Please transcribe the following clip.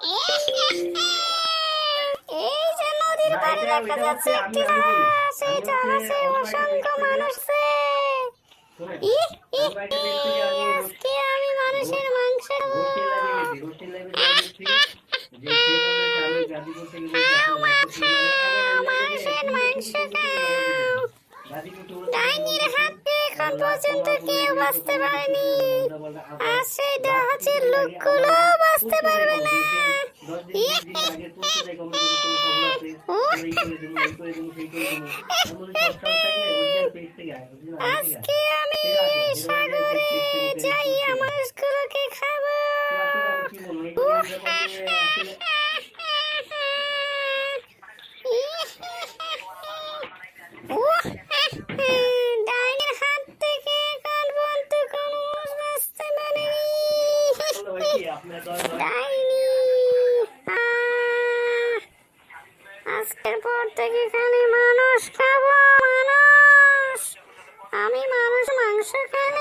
এই যে নদীর পাড়ে দেখা যাচ্ছে একটি লাশ, এই জলাশয়ে অসংখ্য মানুষ আছে। আজকে আমি মানুষের মাংস খাবো। মানুষের মাংস খাও। ডাইনির হাতে এখন পর্যন্ত কেউ বাঁচতে পারেনি, আর সেই জাহাজের লোকগুলো বাঁচতে পারবে না। আজকে আমি সাগরে যাইয়া মানুষগুলোকে খাবো। ডাইনির হাত থেকে এখন পর্যন্ত কোনো মানুষ বাঁচতে পারেনি। ডাইনি আজকের পর থেকে খালি মানুষ খাবো। মানুষ, আমি মানুষ মাংস খাই।